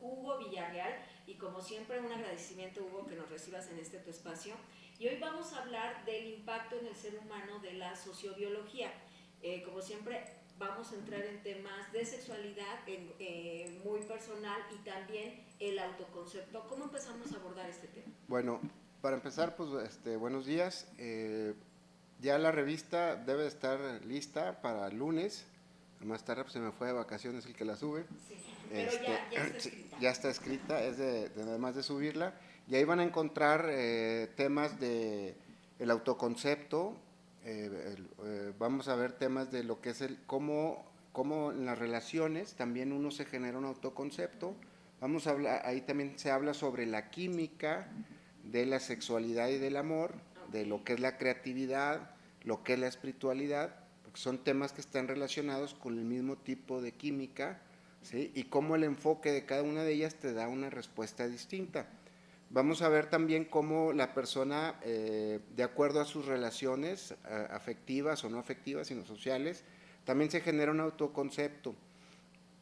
Hugo Villarreal, y como siempre un agradecimiento, Hugo, que nos recibas en este tu espacio. Y hoy vamos a hablar del impacto en el ser humano de la sociobiología. Como siempre vamos a entrar en temas de sexualidad muy personal y también el autoconcepto. ¿Cómo empezamos a abordar este tema? Bueno, para empezar, pues buenos días. Ya la revista debe estar lista para el lunes. Más tarde pues, se me fue de vacaciones el que la sube. Sí, pero ya está Sí, escrita. ya está escrita, es además de subirla. Y ahí van a encontrar temas de el autoconcepto. Vamos a ver temas de lo que es cómo en las relaciones también uno se genera un autoconcepto. Vamos a hablar, ahí también se habla sobre la química de la sexualidad y del amor, de lo que es la creatividad, lo que es la espiritualidad, porque son temas que están relacionados con el mismo tipo de química, ¿sí? Y cómo el enfoque de cada una de ellas te da una respuesta distinta. Vamos a ver también cómo la persona, de acuerdo a sus relaciones afectivas o no afectivas, sino sociales, también se genera un autoconcepto.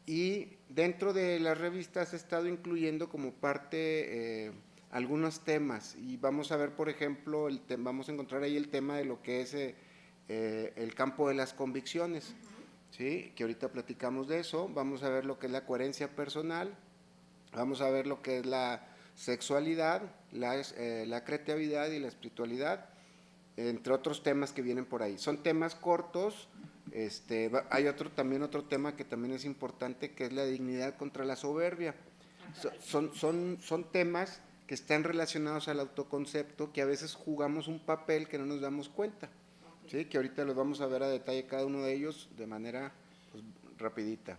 Y dentro de las revistas he estado incluyendo como parte algunos temas y vamos a ver, por ejemplo, vamos a encontrar ahí el tema de lo que es el campo de las convicciones, ¿sí? Que ahorita platicamos de eso. Vamos a ver lo que es la coherencia personal, vamos a ver lo que es la sexualidad, la creatividad y la espiritualidad, entre otros temas que vienen por ahí. Son temas cortos. Hay también otro tema que también es importante, que es la dignidad contra la soberbia. Son temas que están relacionados al autoconcepto, que a veces jugamos un papel que no nos damos cuenta, ¿sí? Que ahorita los vamos a ver a detalle cada uno de ellos de manera pues, rapidita.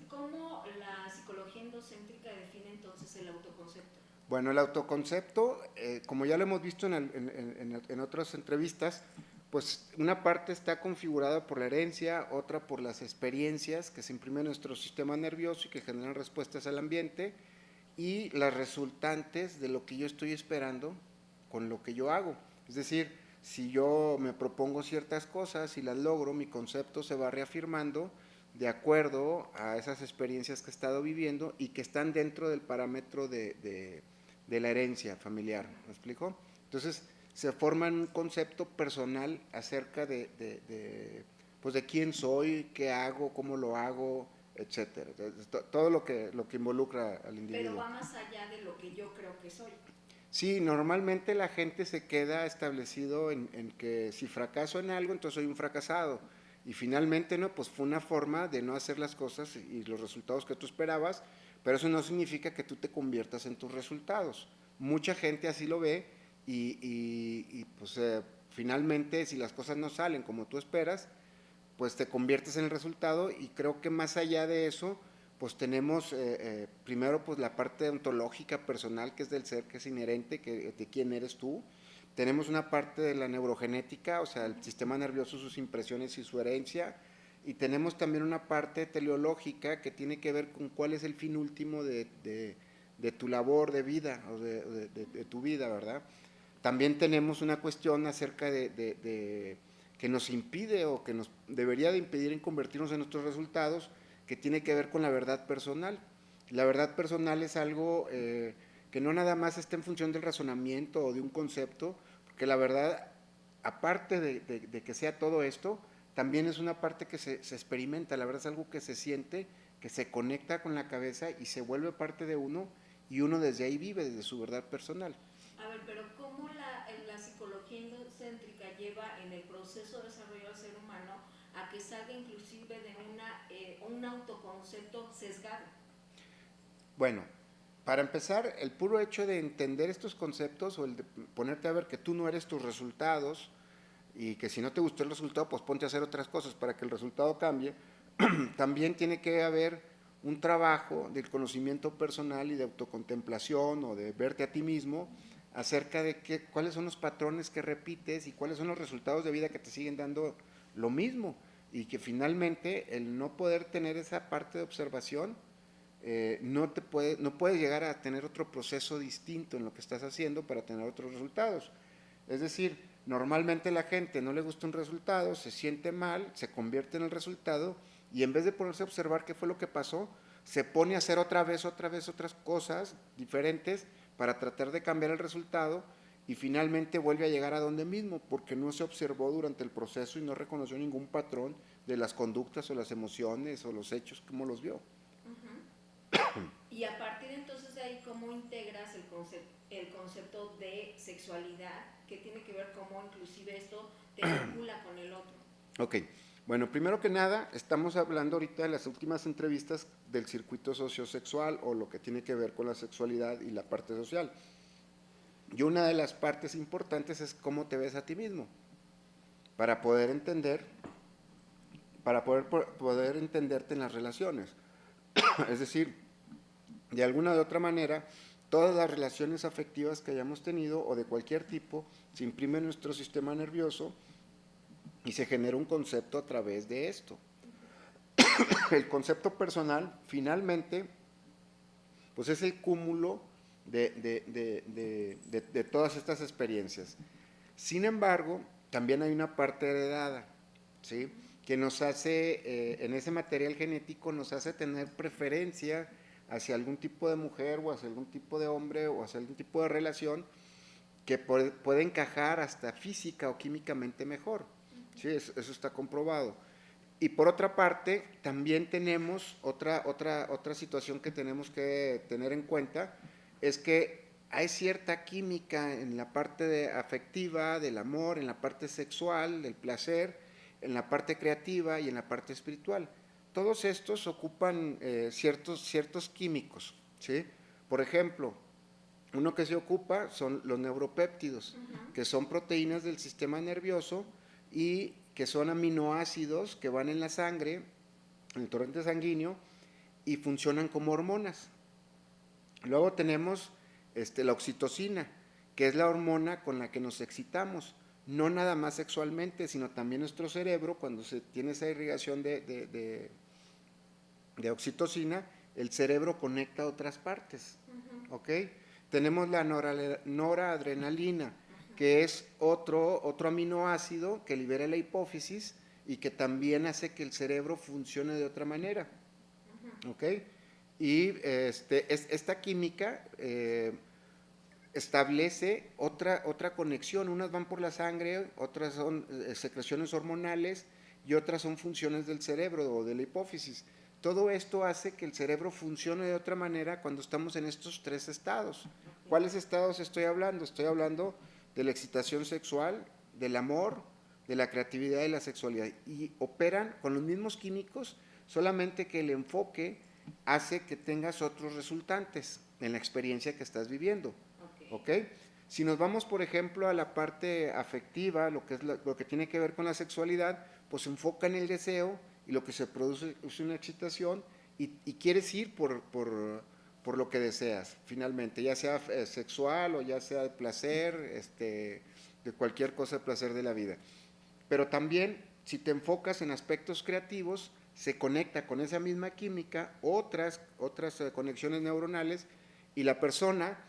¿Cómo la psicología endocéntrica define entonces el autoconcepto? Bueno, el autoconcepto, como ya lo hemos visto en otras entrevistas, pues una parte está configurada por la herencia, otra por las experiencias que se imprimen en nuestro sistema nervioso y que generan respuestas al ambiente, y las resultantes de lo que yo estoy esperando con lo que yo hago. Es decir, si yo me propongo ciertas cosas y las logro, mi concepto se va reafirmando de acuerdo a esas experiencias que he estado viviendo y que están dentro del parámetro de la herencia familiar. ¿Me explico? Entonces, se forma un concepto personal acerca pues de quién soy, qué hago, cómo lo hago, etcétera. Todo lo que involucra al individuo. Pero va más allá de lo que yo creo que soy. Sí, normalmente la gente se queda establecido en que si fracaso en algo, entonces soy un fracasado. Y finalmente, no, pues fue una forma de no hacer las cosas y los resultados que tú esperabas, pero eso no significa que tú te conviertas en tus resultados. Mucha gente así lo ve pues finalmente si las cosas no salen como tú esperas, pues te conviertes en el resultado. Y creo que más allá de eso, pues tenemos primero pues la parte ontológica personal, que es del ser, que es inherente, de quién eres tú. Tenemos una parte de la neurogenética, o sea, el sistema nervioso, sus impresiones y su herencia. Y tenemos también una parte teleológica que tiene que ver con cuál es el fin último de tu labor de vida o de tu vida, ¿verdad? También tenemos una cuestión acerca de que nos impide o que nos debería de impedir en convertirnos en nuestros resultados, que tiene que ver con la verdad personal. La verdad personal es algo que no nada más está en función del razonamiento o de un concepto, porque la verdad, aparte de que sea todo esto, también es una parte que se experimenta. La verdad es algo que se siente, que se conecta con la cabeza y se vuelve parte de uno, y uno desde ahí vive, desde su verdad personal. A ver, pero ¿cómo la psicología endocéntrica lleva en el proceso de desarrollo del ser humano a que salga inclusive de un autoconcepto sesgado? Bueno, para empezar, el puro hecho de entender estos conceptos o el de ponerte a ver que tú no eres tus resultados y que si no te gustó el resultado, pues ponte a hacer otras cosas para que el resultado cambie, también tiene que haber un trabajo del conocimiento personal y de autocontemplación o de verte a ti mismo acerca de cuáles son los patrones que repites y cuáles son los resultados de vida que te siguen dando lo mismo, y que finalmente el no poder tener esa parte de observación, no puedes llegar a tener otro proceso distinto en lo que estás haciendo para tener otros resultados. Es decir, normalmente la gente no le gusta un resultado, se siente mal, se convierte en el resultado, y en vez de ponerse a observar qué fue lo que pasó, se pone a hacer otra vez otras cosas diferentes para tratar de cambiar el resultado y finalmente vuelve a llegar a donde mismo, porque no se observó durante el proceso y no reconoció ningún patrón de las conductas o las emociones o los hechos como los vio. Y a partir entonces de ahí, ¿cómo integras el concepto de sexualidad, que tiene que ver cómo inclusive esto te vincula con el otro? Ok, bueno, primero que nada, estamos hablando ahorita de las últimas entrevistas del circuito sociosexual o lo que tiene que ver con la sexualidad y la parte social. Y una de las partes importantes es cómo te ves a ti mismo, para poder entender, poder entenderte en las relaciones. Es decir, de alguna de otra manera, todas las relaciones afectivas que hayamos tenido o de cualquier tipo se imprime en nuestro sistema nervioso y se genera un concepto a través de esto. El concepto personal, finalmente, pues es el cúmulo de todas estas experiencias. Sin embargo, también hay una parte heredada, ¿sí? Que nos hace, en ese material genético, nos hace tener preferencia hacia algún tipo de mujer o hacia algún tipo de hombre o hacia algún tipo de relación que puede encajar hasta física o químicamente mejor. ¿Sí? Eso está comprobado. Y por otra parte, también tenemos otra situación que tenemos que tener en cuenta, es que hay cierta química en la parte afectiva, del amor, en la parte sexual, del placer, en la parte creativa y en la parte espiritual. Todos estos ocupan ciertos químicos, ¿sí? Por ejemplo, uno que se ocupa son los neuropéptidos, que son proteínas del sistema nervioso y que son aminoácidos que van en la sangre, en el torrente sanguíneo, y funcionan como hormonas. Luego tenemos la oxitocina, que es la hormona con la que nos excitamos, no nada más sexualmente, sino también nuestro cerebro, cuando se tiene esa irrigación de oxitocina, el cerebro conecta a otras partes, ¿ok? Tenemos la noradrenalina, que es otro aminoácido que libera la hipófisis y que también hace que el cerebro funcione de otra manera, ¿ok? Y esta química establece otra conexión, unas van por la sangre, otras son secreciones hormonales y otras son funciones del cerebro o de la hipófisis. Todo esto hace que el cerebro funcione de otra manera cuando estamos en estos tres estados. ¿Cuáles estados estoy hablando? Estoy hablando de la excitación sexual, del amor, de la creatividad y la sexualidad. Y operan con los mismos químicos, solamente que el enfoque hace que tengas otros resultantes en la experiencia que estás viviendo. ¿Ok? Si nos vamos, por ejemplo, a la parte afectiva, lo que tiene que ver con la sexualidad, pues se enfoca en el deseo y lo que se produce es una excitación y quieres ir por lo que deseas, finalmente, ya sea sexual o ya sea de placer, de cualquier cosa de placer de la vida. Pero también, si te enfocas en aspectos creativos, se conecta con esa misma química otras conexiones neuronales y la persona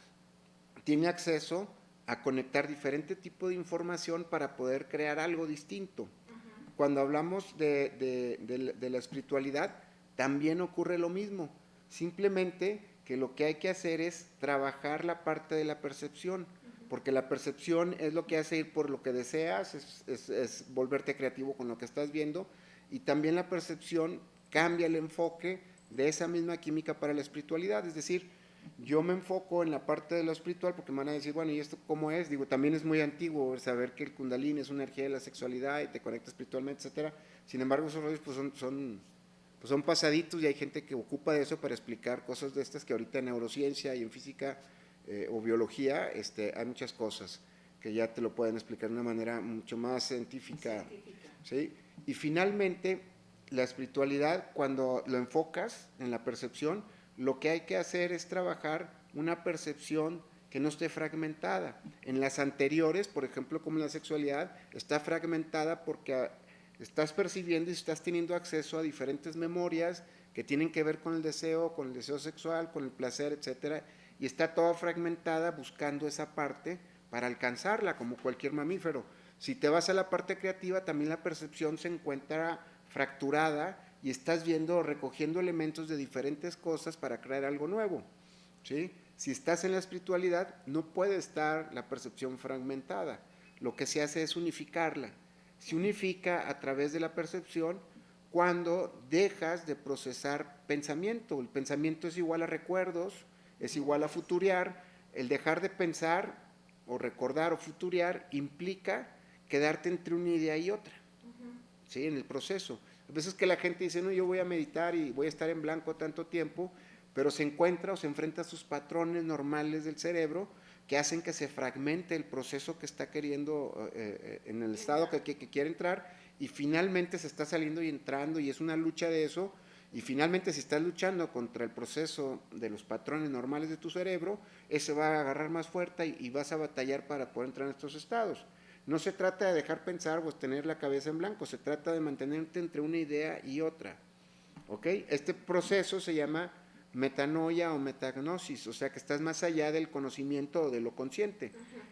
tiene acceso a conectar diferente tipo de información para poder crear algo distinto. Cuando hablamos de la espiritualidad, también ocurre lo mismo. Simplemente que lo que hay que hacer es trabajar la parte de la percepción, porque la percepción es lo que hace ir por lo que deseas, es volverte creativo con lo que estás viendo, y también la percepción cambia el enfoque de esa misma química para la espiritualidad. Es decir, yo me enfoco en la parte de lo espiritual porque me van a decir, bueno, ¿y esto cómo es? Digo, también es muy antiguo saber que el kundalini es una energía de la sexualidad y te conecta espiritualmente, etcétera. Sin embargo, esos rollos pues son pasaditos y hay gente que ocupa de eso para explicar cosas de estas que ahorita en neurociencia y en física o biología hay muchas cosas que ya te lo pueden explicar de una manera mucho más científica. ¿Sí? Y finalmente, la espiritualidad, cuando lo enfocas en la percepción, lo que hay que hacer es trabajar una percepción que no esté fragmentada. En las anteriores, por ejemplo, como la sexualidad, está fragmentada porque estás percibiendo y estás teniendo acceso a diferentes memorias que tienen que ver con el deseo sexual, con el placer, etcétera, y está toda fragmentada buscando esa parte para alcanzarla, como cualquier mamífero. Si te vas a la parte creativa, también la percepción se encuentra fracturada y estás viendo, recogiendo elementos de diferentes cosas para crear algo nuevo, ¿sí? Si estás en la espiritualidad, no puede estar la percepción fragmentada. Lo que se hace es unificarla. Se unifica a través de la percepción cuando dejas de procesar pensamiento. El pensamiento es igual a recuerdos, es igual a futurear. El dejar de pensar o recordar o futurear implica quedarte entre una idea y otra, ¿sí? En el proceso. A veces que la gente dice, no, yo voy a meditar y voy a estar en blanco tanto tiempo, pero se encuentra o se enfrenta a sus patrones normales del cerebro que hacen que se fragmente el proceso que está queriendo, en el estado que quiere entrar, y finalmente se está saliendo y entrando, y es una lucha de eso, y finalmente si estás luchando contra el proceso de los patrones normales de tu cerebro, ese va a agarrar más fuerte y vas a batallar para poder entrar en estos estados. No se trata de dejar pensar o tener la cabeza en blanco, se trata de mantenerte entre una idea y otra, ¿ok? Este proceso se llama metanoia o metagnosis, o sea que estás más allá del conocimiento o de lo consciente.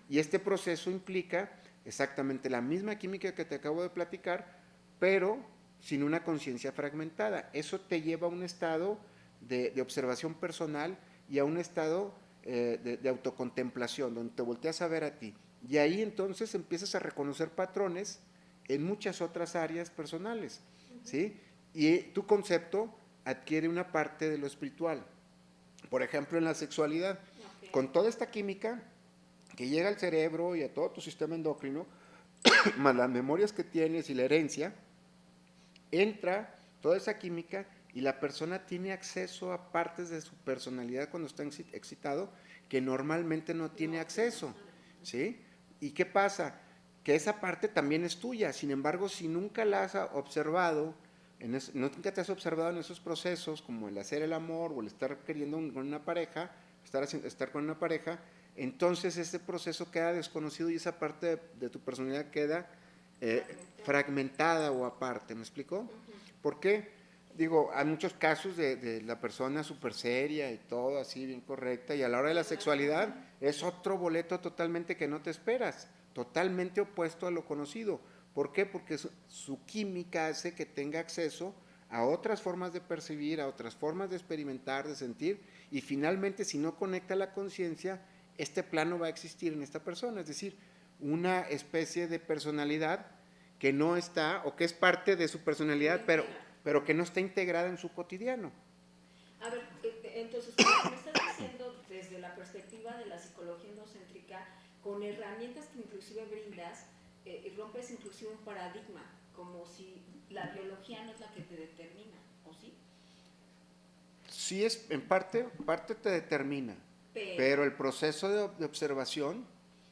Y este proceso implica exactamente la misma química que te acabo de platicar, pero sin una conciencia fragmentada. Eso te lleva a un estado de observación personal y a un estado de autocontemplación, donde te volteas a ver a ti. Y ahí entonces empiezas a reconocer patrones en muchas otras áreas personales, ¿sí? Y tu concepto adquiere una parte de lo espiritual. Por ejemplo, en la sexualidad, con toda esta química que llega al cerebro y a todo tu sistema endocrino, más las memorias que tienes y la herencia, entra toda esa química y la persona tiene acceso a partes de su personalidad cuando está excitado que normalmente no tiene acceso, ¿sí? ¿Y qué pasa? Que esa parte también es tuya, sin embargo, si nunca la has observado, nunca te has observado en esos procesos, como el hacer el amor o el estar queriendo con una pareja, estar con una pareja, entonces ese proceso queda desconocido y esa parte de tu personalidad queda fragmentada o aparte, ¿me explico? ¿Por qué? Digo, hay muchos casos de la persona súper seria y todo así, bien correcta, y a la hora de la sexualidad es otro boleto totalmente que no te esperas, totalmente opuesto a lo conocido. ¿Por qué? Porque su química hace que tenga acceso a otras formas de percibir, a otras formas de experimentar, de sentir, y finalmente si no conecta la conciencia, este plano va a existir en esta persona, es decir, una especie de personalidad que no está, o que es parte de su personalidad, pero que no está integrada en su cotidiano. A ver, entonces, como me estás diciendo desde la perspectiva de la psicología endocéntrica, con herramientas que inclusive brindas, rompes inclusive un paradigma, como si la biología no es la que te determina, ¿o sí? Sí, en parte te determina, pero el proceso de observación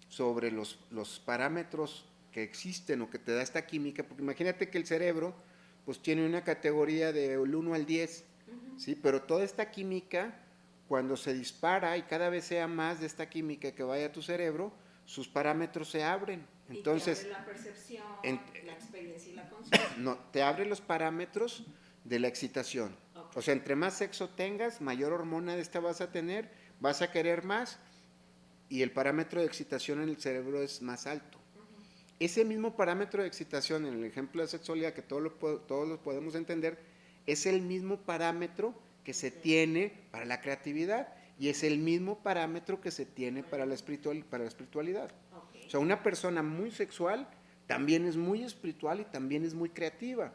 sobre los parámetros que existen o que te da esta química, porque imagínate que el cerebro pues tiene una categoría del 1 al 10, ¿sí? Pero toda esta química, cuando se dispara y cada vez sea más de esta química que vaya a tu cerebro, sus parámetros se abren. Entonces, y te abre la percepción, la experiencia y la conciencia. No, te abre los parámetros de la excitación. Okay. O sea, entre más sexo tengas, mayor hormona de esta vas a tener, vas a querer más y el parámetro de excitación en el cerebro es más alto. Ese mismo parámetro de excitación en el ejemplo de sexualidad que todos lo podemos entender, es el mismo parámetro que se tiene para la creatividad y es el mismo parámetro que se tiene para la espiritualidad. O sea, una persona muy sexual también es muy espiritual y también es muy creativa.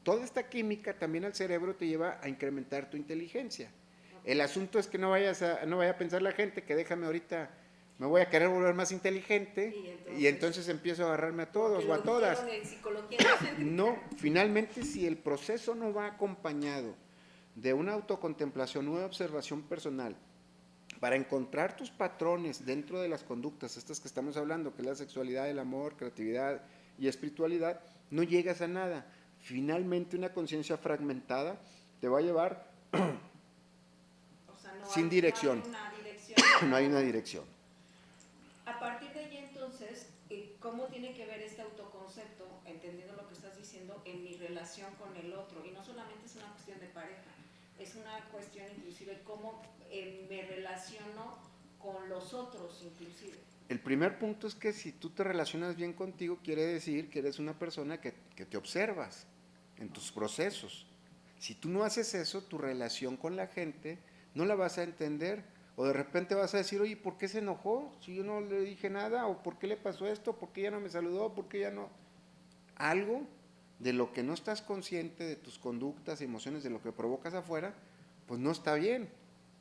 Toda esta química también al cerebro te lleva a incrementar tu inteligencia. El asunto es que no vaya a pensar la gente que déjame ahorita, me voy a querer volver más inteligente y entonces empiezo a agarrarme a todos o a todas. No, finalmente si el proceso no va acompañado de una autocontemplación, una observación personal, para encontrar tus patrones dentro de las conductas, estas que estamos hablando, que es la sexualidad, el amor, creatividad y espiritualidad, no llegas a nada. Finalmente una conciencia fragmentada te va a llevar o sea, sin dirección. No hay una dirección. A partir de ahí entonces, ¿cómo tiene que ver este autoconcepto, entendiendo lo que estás diciendo, en mi relación con el otro? Y no solamente es una cuestión de pareja, es una cuestión inclusive cómo me relaciono con los otros inclusive. El primer punto es que si tú te relacionas bien contigo, quiere decir que eres una persona que te observas en tus procesos, Si tú no haces eso, tu relación con la gente no la vas a entender. O de repente vas a decir, oye, ¿por qué se enojó? Si yo no le dije nada, o ¿por qué le pasó esto? ¿Por qué ya no me saludó? ¿Por qué ya no? Algo de lo que no estás consciente, de tus conductas, emociones, de lo que provocas afuera, pues no está bien.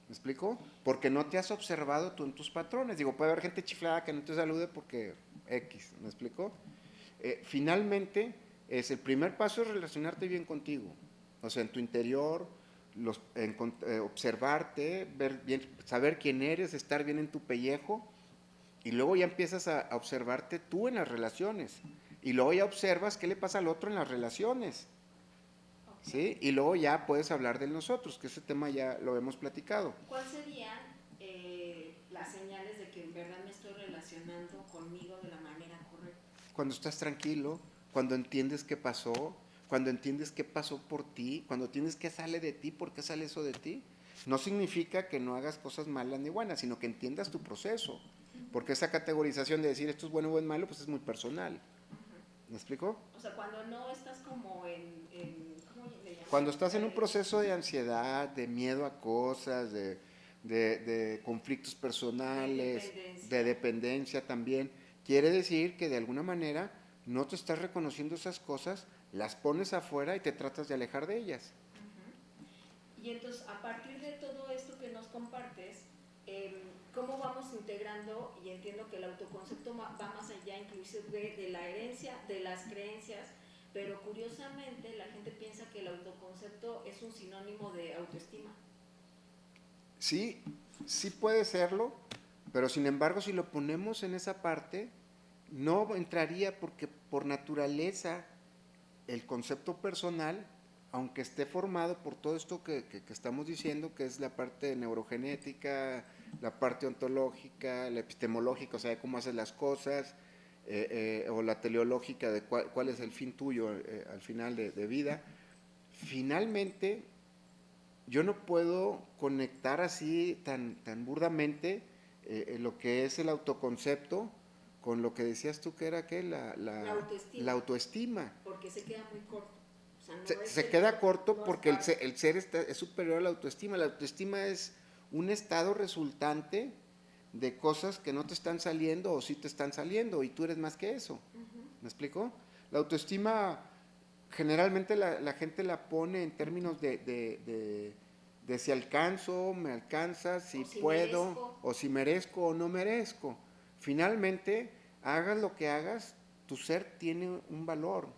¿Me explico? Porque no te has observado tú en tus patrones. Digo, puede haber gente chiflada que no te salude porque X, ¿me explico? Finalmente, el primer paso es relacionarte bien contigo. O sea, en tu interior, observarte, ver bien, saber quién eres, estar bien en tu pellejo, y luego ya empiezas a observarte tú en las relaciones. Y luego ya observas qué le pasa al otro en las relaciones. ¿Sí? Y luego ya puedes hablar de nosotros, que ese tema ya lo hemos platicado. ¿Cuáles serían las señales de que en verdad me estoy relacionando conmigo de la manera correcta? Cuando estás tranquilo, cuando entiendes qué pasó, cuando entiendes qué pasó por ti, cuando entiendes qué sale de ti, por qué sale eso de ti. No significa que no hagas cosas malas ni buenas, sino que entiendas tu proceso. Porque esa categorización de decir esto es bueno o es malo, pues es muy personal. ¿Me explico? O sea, cuando no estás como ¿cómo le llaman? Cuando estás en un proceso de ansiedad, de miedo a cosas, de conflictos personales, de dependencia también, quiere decir que de alguna manera no te estás reconociendo esas cosas, las pones afuera y te tratas de alejar de ellas. Y entonces, a partir de todo esto que nos compartes, ¿cómo vamos integrando? Y entiendo que el autoconcepto va más allá inclusive de la herencia, de las creencias, pero curiosamente la gente piensa que el autoconcepto es un sinónimo de autoestima. Sí, sí puede serlo, pero sin embargo si lo ponemos en esa parte, no entraría porque por naturaleza el concepto personal, aunque esté formado por todo esto que estamos diciendo, que es la parte neurogenética, la parte ontológica, la epistemológica, o sea, de cómo haces las cosas, o la teleológica de cuál es el fin tuyo al final de vida, finalmente yo no puedo conectar así tan burdamente lo que es el autoconcepto con lo que decías tú que era que la autoestima. Porque se queda muy corto. O sea, no se queda corto porque el ser es superior a la autoestima. La autoestima es un estado resultante de cosas que no te están saliendo o sí te están saliendo y tú eres más que eso. ¿Me explico? La autoestima generalmente la gente la pone en términos de si alcanzo, me alcanza, si puedo, merezco. O si merezco o no merezco. Finalmente, hagas lo que hagas, tu ser tiene un valor,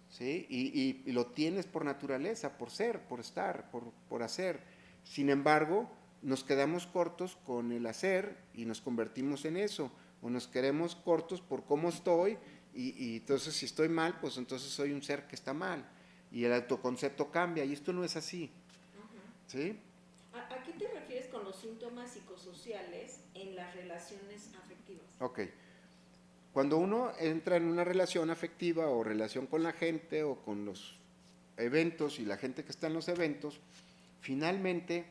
¿sí? Y lo tienes por naturaleza, por ser, por estar, por hacer. Sin embargo, nos quedamos cortos con el hacer y nos convertimos en eso, o nos quedamos cortos por cómo estoy y entonces si estoy mal, pues entonces soy un ser que está mal y el autoconcepto cambia y esto no es así. ¿Sí? ¿A qué te refieres con los síntomas psicosociales en las relaciones afectivas? Ok. Cuando uno entra en una relación afectiva o relación con la gente o con los eventos y la gente que está en los eventos, finalmente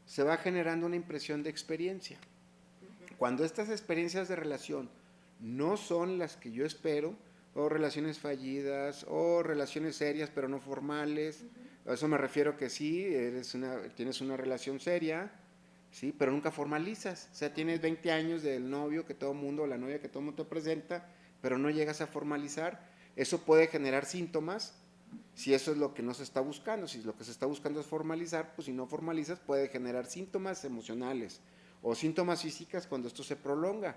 se va generando una impresión de experiencia. Cuando estas experiencias de relación no son las que yo espero, o relaciones fallidas, o relaciones serias pero no formales, a eso me refiero que sí, tienes una relación seria, sí, pero nunca formalizas. O sea, tienes 20 años del novio que todo mundo, o la novia que todo mundo te presenta, pero no llegas a formalizar. Eso puede generar síntomas, si eso es lo que no se está buscando. Si lo que se está buscando es formalizar, pues si no formalizas puede generar síntomas emocionales o síntomas físicas cuando esto se prolonga,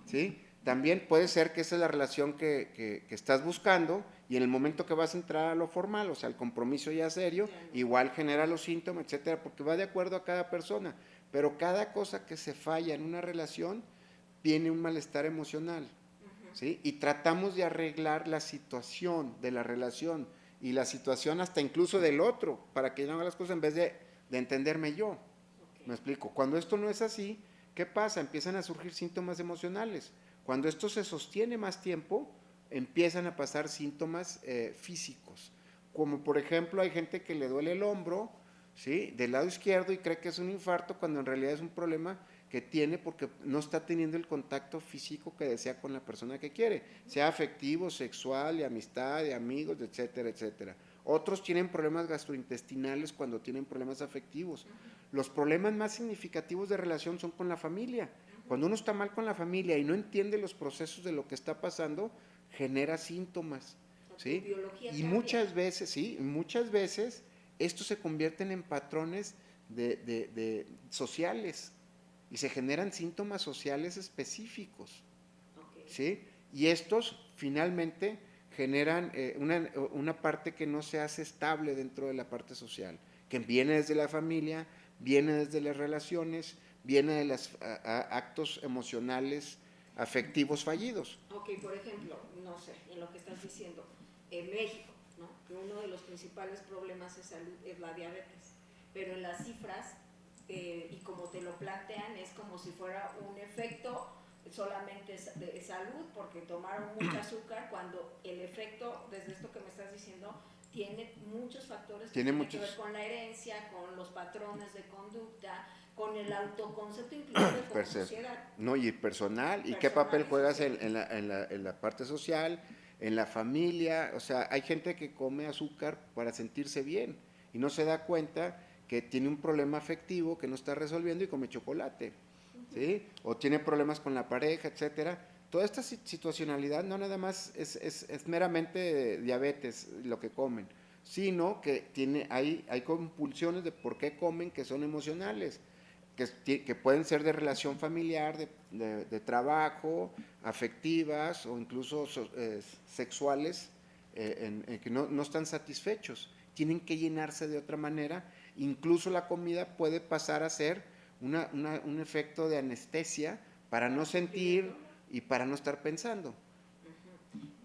¿sí? También puede ser que esa es la relación que estás buscando y en el momento que vas a entrar a lo formal, o sea, el compromiso ya serio, igual genera los síntomas, etcétera, porque va de acuerdo a cada persona. Pero cada cosa que se falla en una relación tiene un malestar emocional, ¿sí? Y tratamos de arreglar la situación de la relación y la situación hasta incluso del otro, para que no haga las cosas en vez de entenderme yo. ¿Me explico? Cuando esto no es así, ¿qué pasa? Empiezan a surgir síntomas emocionales. Cuando esto se sostiene más tiempo, empiezan a pasar síntomas físicos. Como por ejemplo, hay gente que le duele el hombro, ¿sí? Del lado izquierdo y cree que es un infarto cuando en realidad es un problema que tiene porque no está teniendo el contacto físico que desea con la persona que quiere, sea afectivo, sexual, de amistad, de amigos, etcétera, etcétera. Otros tienen problemas gastrointestinales cuando tienen problemas afectivos. Los problemas más significativos de relación son con la familia. Cuando uno está mal con la familia y no entiende los procesos de lo que está pasando, genera síntomas, ¿sí? Y muchas veces, sí, muchas veces estos se convierten en patrones de sociales y se generan síntomas sociales específicos, ¿sí? Y estos finalmente generan una parte que no se hace estable dentro de la parte social, que viene desde la familia, viene desde las relaciones, viene de los actos emocionales, afectivos fallidos. Ok, por ejemplo, no sé, en lo que estás diciendo, en México, ¿no? Que uno de los principales problemas de salud es la diabetes, pero en las cifras, y como te lo plantean, es como si fuera un efecto solamente de salud porque tomaron mucho azúcar, cuando el efecto, desde esto que me estás diciendo, tiene muchos factores que tienen que ver con la herencia, con los patrones de conducta, con el autoconcepto inclusive como sociedad. No, y personal, ¿y qué papel juegas en la parte social, en la familia? O sea, hay gente que come azúcar para sentirse bien y no se da cuenta que tiene un problema afectivo que no está resolviendo y come chocolate, ¿sí? O tiene problemas con la pareja, etcétera. Toda esta situacionalidad no nada más es meramente diabetes lo que comen, sino que hay compulsiones de por qué comen que son emocionales, que pueden ser de relación familiar, de trabajo, afectivas o incluso sexuales, en que no están satisfechos. Tienen que llenarse de otra manera. Incluso la comida puede pasar a ser un efecto de anestesia para no sentir y para no estar pensando.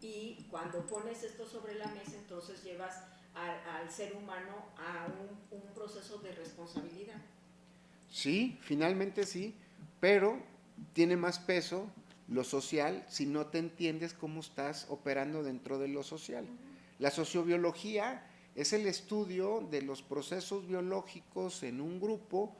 Y cuando pones esto sobre la mesa, entonces llevas al ser humano a un proceso de responsabilidad. Sí, finalmente sí, pero tiene más peso lo social si no te entiendes cómo estás operando dentro de lo social. La sociobiología es el estudio de los procesos biológicos en un grupo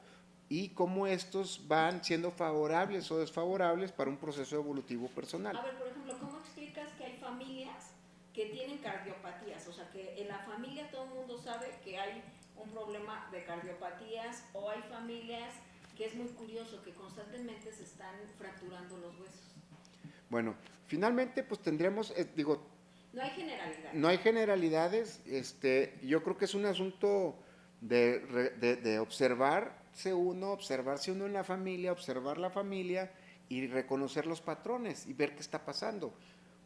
y cómo estos van siendo favorables o desfavorables para un proceso evolutivo personal. A ver, por ejemplo, ¿cómo explicas que hay familias que tienen cardiopatías? O sea, que en la familia todo el mundo sabe que hay un problema de cardiopatías, o hay familias que es muy curioso, que constantemente se están fracturando los huesos. Bueno, finalmente pues tendremos, no hay generalidades. No hay generalidades, yo creo que es un asunto de observarse uno en la familia, observar la familia y reconocer los patrones y ver qué está pasando.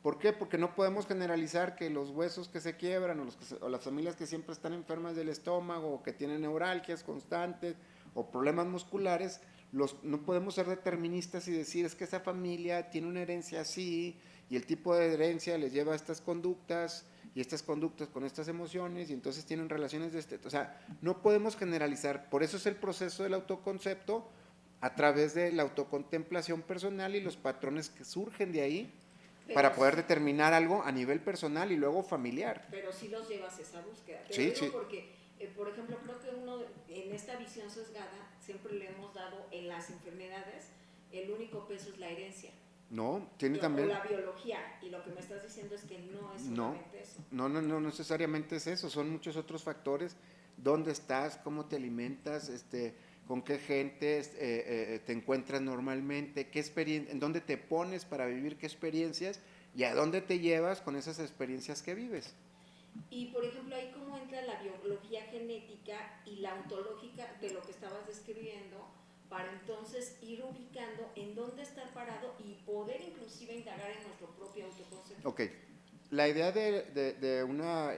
¿Por qué? Porque no podemos generalizar que los huesos que se quiebran o las familias que siempre están enfermas del estómago o que tienen neuralgias constantes o problemas musculares, no podemos ser deterministas y decir es que esa familia tiene una herencia así y el tipo de herencia les lleva a estas conductas y estas conductas con estas emociones y entonces tienen relaciones o sea, no podemos generalizar. Por eso es el proceso del autoconcepto a través de la autocontemplación personal y los patrones que surgen de ahí, para poder determinar algo a nivel personal y luego familiar. Pero sí los llevas a esa búsqueda. Te sí, digo sí. Porque, por ejemplo, creo que uno en esta visión sesgada siempre le hemos dado en las enfermedades, el único peso es la herencia. No, tiene también. O la biología, y lo que me estás diciendo es que no es solamente eso. No necesariamente es eso, son muchos otros factores. ¿Dónde estás? ¿Cómo te alimentas? ¿Con qué gente te encuentras normalmente? ¿Qué experiencia, en dónde te pones para vivir qué experiencias? ¿Y a dónde te llevas con esas experiencias que vives? Y por ejemplo, ahí cómo entra la biología genética y la ontológica de lo que estabas describiendo, para entonces ir ubicando en dónde estar parado y poder inclusive indagar en nuestro propio autoconcepto. Ok, la idea de una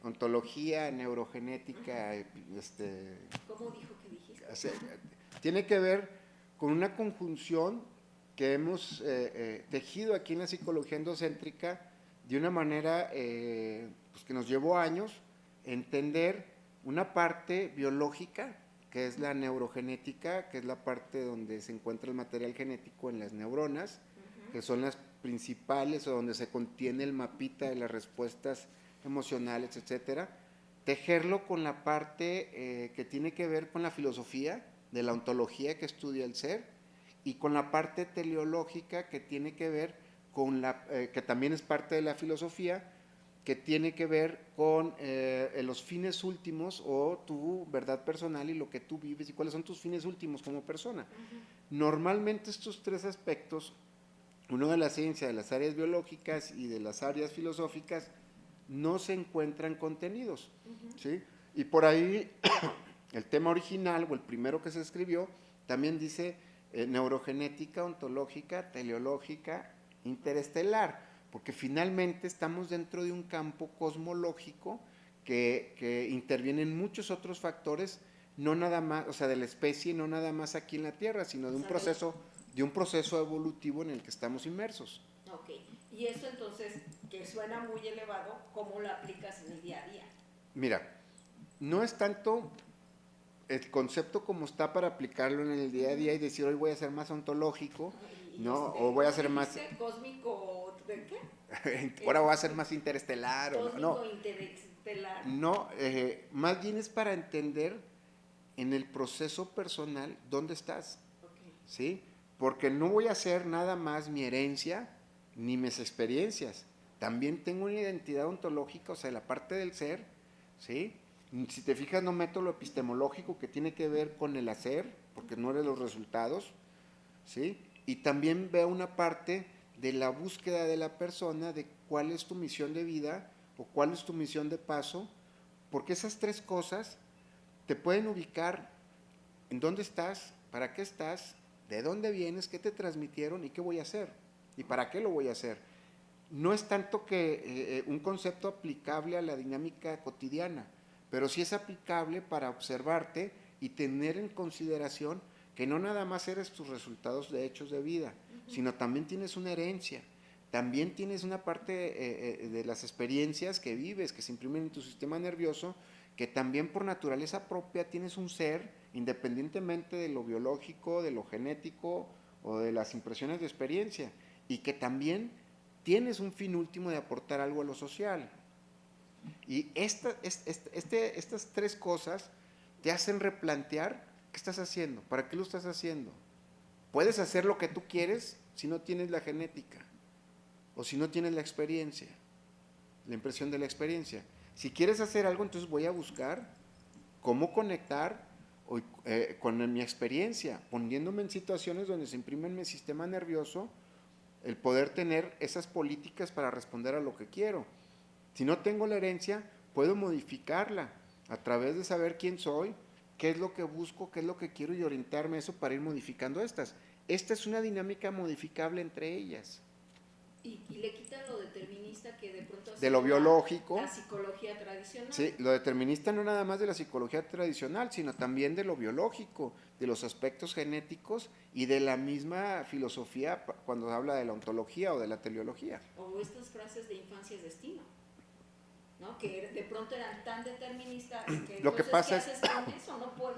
ontología neurogenética, ¿Cómo dijo que dijiste? tiene que ver con una conjunción que hemos tejido aquí en la psicología endocéntrica de una manera pues que nos llevó años entender una parte biológica, que es la neurogenética, que es la parte donde se encuentra el material genético en las neuronas, que son las principales o donde se contiene el mapita de las respuestas emocionales, etcétera. Tejerlo con la parte que tiene que ver con la filosofía, de la ontología que estudia el ser, y con la parte teleológica que tiene que ver con que también es parte de la filosofía, que tiene que ver con los fines últimos o tu verdad personal y lo que tú vives y cuáles son tus fines últimos como persona. Normalmente estos tres aspectos, uno de la ciencia, de las áreas biológicas y de las áreas filosóficas, no se encuentran contenidos, ¿sí? Y por ahí el tema original o el primero que se escribió también dice neurogenética, ontológica, teleológica, interestelar, porque finalmente estamos dentro de un campo cosmológico que intervienen muchos otros factores, no nada más, o sea, de la especie, no nada más aquí en la Tierra, sino de un proceso evolutivo en el que estamos inmersos. Ok, y eso entonces, que suena muy elevado, ¿cómo lo aplicas en el día a día? Mira, no es tanto el concepto como está para aplicarlo en el día a día y decir hoy voy a ser más ontológico, ¿no? O voy a ser más cósmico, ¿de qué? ahora voy a ser más interestelar o Cósmico interestelar. no, más bien es para entender en el proceso personal dónde estás, Okay. ¿sí? Porque no voy a hacer nada más mi herencia ni mis experiencias. También tengo una identidad ontológica, o sea, la parte del ser, ¿sí? Si te fijas, no meto lo epistemológico que tiene que ver con el hacer, porque no eres los resultados, ¿sí? Y también veo una parte de la búsqueda de la persona de cuál es tu misión de vida o cuál es tu misión de paso, porque esas tres cosas te pueden ubicar en dónde estás, para qué estás, de dónde vienes, qué te transmitieron y qué voy a hacer y para qué lo voy a hacer. No es tanto que un concepto aplicable a la dinámica cotidiana, pero sí es aplicable para observarte y tener en consideración que no nada más eres tus resultados de hechos de vida, sino también tienes una herencia, también tienes una parte de las experiencias que vives, que se imprimen en tu sistema nervioso, que también por naturaleza propia tienes un ser, independientemente de lo biológico, de lo genético o de las impresiones de experiencia, y que también tienes un fin último de aportar algo a lo social. Y estas tres cosas te hacen replantear qué estás haciendo, para qué lo estás haciendo. Puedes hacer lo que tú quieres si no tienes la genética o si no tienes la experiencia, la impresión de la experiencia. Si quieres hacer algo, entonces voy a buscar cómo conectar con mi experiencia, poniéndome en situaciones donde se imprime en mi sistema nervioso el poder tener esas políticas para responder a lo que quiero. Si no tengo la herencia, puedo modificarla a través de saber quién soy, qué es lo que busco, qué es lo que quiero y orientarme a eso para ir modificando estas. Esta es una dinámica modificable entre ellas. Y le quitan lo determinista que de pronto de lo biológico. La psicología tradicional. Sí, lo determinista no nada más de la psicología tradicional, sino también de lo biológico, de los aspectos genéticos y de la misma filosofía cuando habla de la ontología o de la teleología. O estas frases de infancia es destino, ¿no? Que de pronto eran tan deterministas que lo que pasa ¿qué haces con eso? No puedo,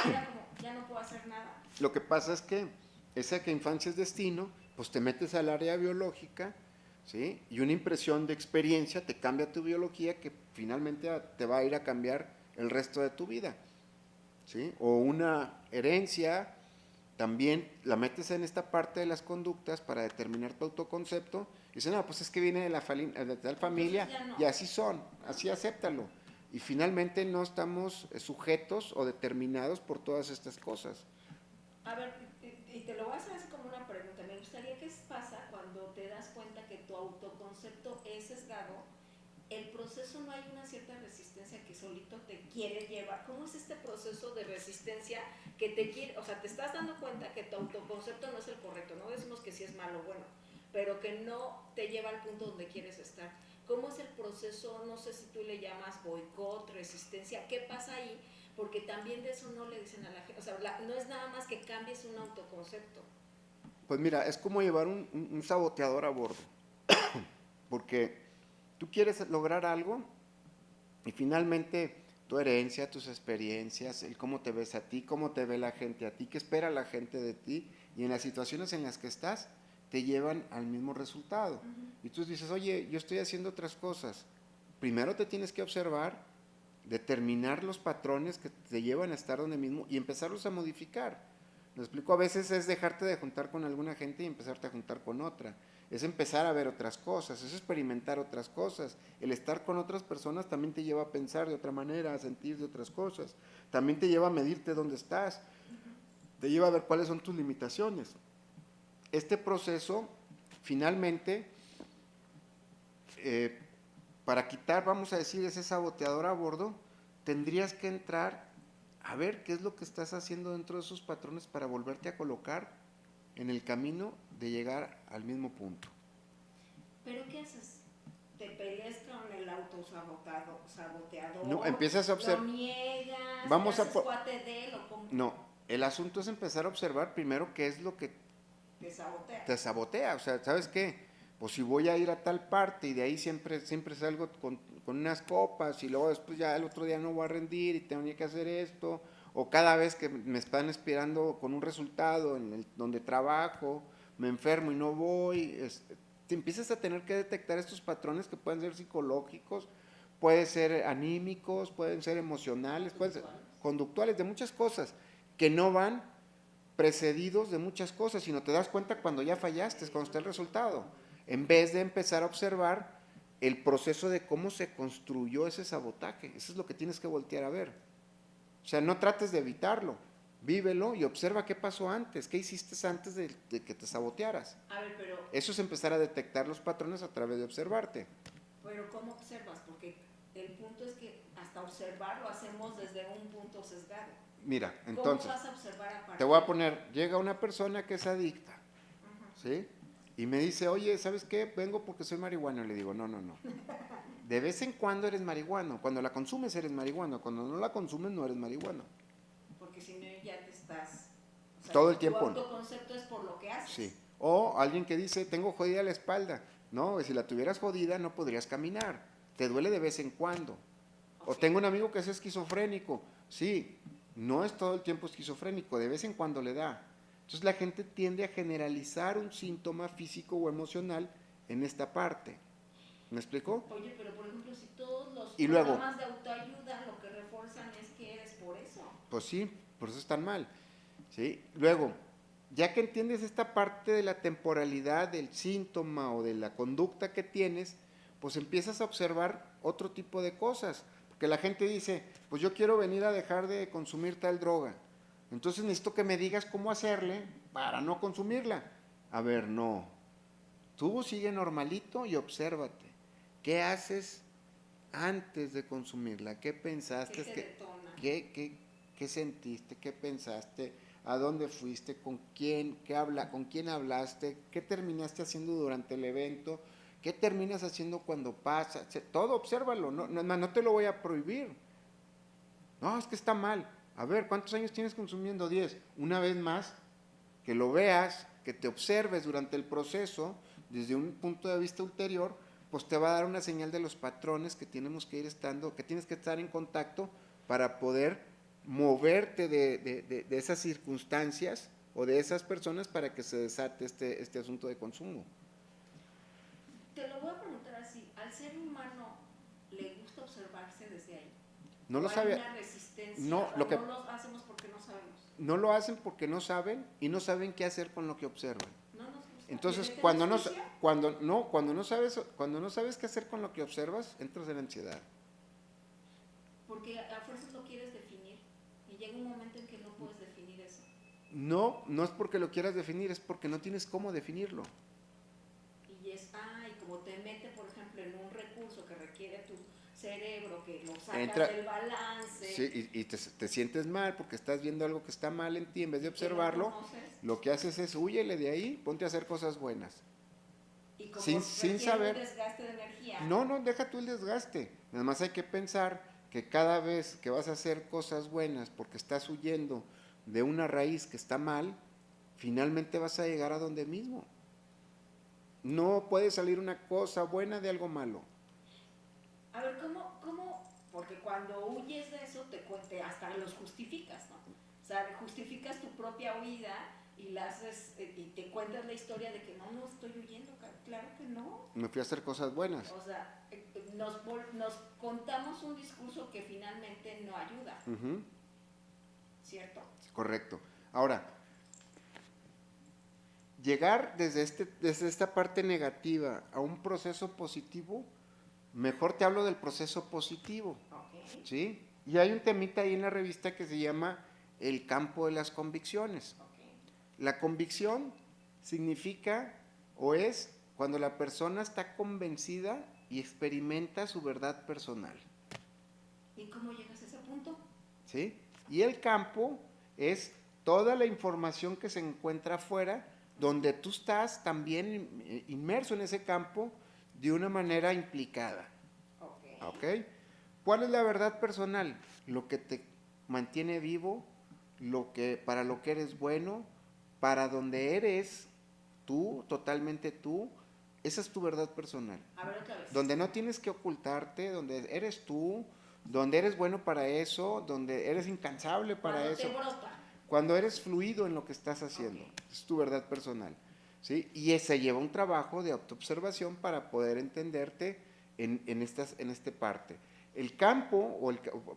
era como, ya no puedo hacer nada. Lo que pasa es que esa que infancia es destino, pues te metes al área biológica, ¿sí? Y una impresión de experiencia te cambia tu biología que finalmente te va a ir a cambiar el resto de tu vida, ¿sí? O una herencia, también la metes en esta parte de las conductas para determinar tu autoconcepto y dicen, no, pues es que viene de tal familia no. Y así son, así acéptalo. Y finalmente no estamos sujetos o determinados por todas estas cosas. A ver, y te lo voy a hacer así como una pregunta. Me gustaría qué pasa cuando te das cuenta que tu autoconcepto es sesgado. El proceso, no hay una cierta resistencia que solito te quiere llevar. ¿Cómo es este proceso de resistencia que te quiere? O sea, te estás dando cuenta que tu autoconcepto no es el correcto. No decimos que sí es malo, bueno, pero que no te lleva al punto donde quieres estar. ¿Cómo es el proceso? No sé si tú le llamas boicot, resistencia. ¿Qué pasa ahí? Porque también de eso no le dicen a la gente, o sea, no es nada más que cambies un autoconcepto. Pues mira, es como llevar un saboteador a bordo, porque tú quieres lograr algo y finalmente tu herencia, tus experiencias, el cómo te ves a ti, cómo te ve la gente a ti, qué espera la gente de ti y en las situaciones en las que estás te llevan al mismo resultado. Y tú dices, oye, yo estoy haciendo otras cosas. Primero te tienes que observar, determinar los patrones que te llevan a estar donde mismo y empezarlos a modificar. Me explico, a veces es dejarte de juntar con alguna gente y empezarte a juntar con otra. Es empezar a ver otras cosas, es experimentar otras cosas. El estar con otras personas también te lleva a pensar de otra manera, a sentir de otras cosas. También te lleva a medirte dónde estás, te lleva a ver cuáles son tus limitaciones. Este proceso, finalmente, para quitar, vamos a decir, ese saboteador a bordo, tendrías que entrar a ver qué es lo que estás haciendo dentro de esos patrones para volverte a colocar en el camino de llegar al mismo punto. ¿Pero qué haces? ¿Te peleas con el autosaboteador? No, empiezas a observar. ¿Lo niegas? Vamos ¿Te a haces cuate de él o cómo? No, el asunto es empezar a observar primero qué es lo que Te sabotea. te sabotea. O sea, ¿sabes qué? Pues si voy a ir a tal parte y de ahí siempre salgo con unas copas y luego después ya el otro día no voy a rendir y tengo que hacer esto, o cada vez que me están esperando con un resultado donde trabajo, me enfermo y no voy, te empiezas a tener que detectar estos patrones que pueden ser psicológicos, pueden ser anímicos, pueden ser emocionales, pueden ser conductuales, de muchas cosas, que no van precedidos de muchas cosas, sino te das cuenta cuando ya fallaste, cuando está el resultado, en vez de empezar a observar el proceso de cómo se construyó ese sabotaje. Eso es lo que tienes que voltear a ver. O sea, no trates de evitarlo, vívelo y observa qué pasó antes, qué hiciste antes de que te sabotearas. A ver, pero... Eso es empezar a detectar los patrones a través de observarte. Pero ¿cómo observas? Porque el punto es que hasta observar lo hacemos desde un punto sesgado. Mira, entonces, ¿cómo vas a observar aparte? te voy a poner, llega una persona que es adicta, ¿sí? Y me dice, oye, ¿sabes qué? Vengo porque soy marihuano. Le digo, no. De vez en cuando eres marihuano. Cuando la consumes eres marihuano. Cuando no la consumes no eres marihuano. Porque si no ya te estás... O sea, todo el tiempo. Tu autoconcepto es por lo que haces. Sí. O alguien que dice, tengo jodida la espalda. No, si la tuvieras jodida no podrías caminar. Te duele de vez en cuando. Okay. O tengo un amigo que es esquizofrénico. Sí, no es todo el tiempo esquizofrénico. De vez en cuando le da. Entonces la gente tiende a generalizar un síntoma físico o emocional en esta parte. ¿Me explico? Oye, pero por ejemplo, si todos los y programas de autoayuda lo que refuerzan es que eres por eso. Pues sí, por eso están mal. ¿Sí? Luego, ya que entiendes esta parte de la temporalidad del síntoma o de la conducta que tienes, pues empiezas a observar otro tipo de cosas. Porque la gente dice, pues yo quiero venir a dejar de consumir tal droga. Entonces necesito que me digas cómo hacerle para no consumirla. A ver, no. Tú sigue normalito y obsérvate. ¿Qué haces antes de consumirla? ¿Qué pensaste? ¿Qué sentiste? ¿Qué pensaste? ¿A dónde fuiste? ¿Con quién? ¿Con quién hablaste? ¿Qué terminaste haciendo durante el evento? ¿Qué terminas haciendo cuando pasa? Todo obsérvalo. No te lo voy a prohibir. No, es que está mal. A ver, ¿cuántos años tienes consumiendo? 10. Una vez más, que lo veas, que te observes durante el proceso, desde un punto de vista ulterior, pues te va a dar una señal de los patrones que tenemos que ir estando, que tienes que estar en contacto para poder moverte de esas circunstancias o de esas personas para que se desate este asunto de consumo. Te lo voy a preguntar así, ¿al ser humano le gusta observarse desde ahí? No lo sabe. ¿Hay una resistencia? No, ¿O no lo hacemos porque no sabemos? No lo hacen porque no saben y no saben qué hacer con lo que observan. No nos gusta. Entonces, cuando no sabes qué hacer con lo que observas, entras en ansiedad. Porque a fuerzas lo quieres definir y llega un momento en que no puedes definir eso. No es porque lo quieras definir, es porque no tienes cómo definirlo. Y como te mete, por ejemplo, en un recurso que requiere tu cerebro, que lo sacas del balance. Sí, y te sientes mal porque estás viendo algo que está mal en ti, en vez de observarlo, lo que haces es huyele de ahí, ponte a hacer cosas buenas. Y como sin saber. Un desgaste de energía. No, deja tú el desgaste. Nada más hay que pensar que cada vez que vas a hacer cosas buenas porque estás huyendo de una raíz que está mal, finalmente vas a llegar a donde mismo. No puede salir una cosa buena de algo malo. A ver, ¿cómo? Porque cuando huyes de eso, hasta los justificas, ¿no? O sea, justificas tu propia huida y la haces, y te cuentas la historia de que no estoy huyendo, claro que no. Me fui a hacer cosas buenas. O sea, nos contamos un discurso que finalmente no ayuda. Uh-huh. ¿Cierto? Correcto. Ahora, llegar desde esta parte negativa a un proceso positivo, mejor te hablo del proceso positivo, Ok. ¿sí? Y hay un temita ahí en la revista que se llama el campo de las convicciones. Ok. La convicción significa o es cuando la persona está convencida y experimenta su verdad personal, ¿Y cómo llegas a ese punto? ¿sí? Y el campo es toda la información que se encuentra afuera, donde tú estás también inmerso en ese campo de una manera implicada. Ok. ¿Ok? ¿Cuál es la verdad personal? Lo que te mantiene vivo, para lo que eres bueno, para donde eres tú, totalmente tú, esa es tu verdad personal. A ver otra vez. Donde no tienes que ocultarte, donde eres tú, donde eres bueno para eso, donde eres incansable para Cuando eso, te brota. cuando eres fluido en lo que estás haciendo. Ok. Es tu verdad personal. ¿Sí? Y ese lleva un trabajo de autoobservación para poder entenderte en este parte. El campo,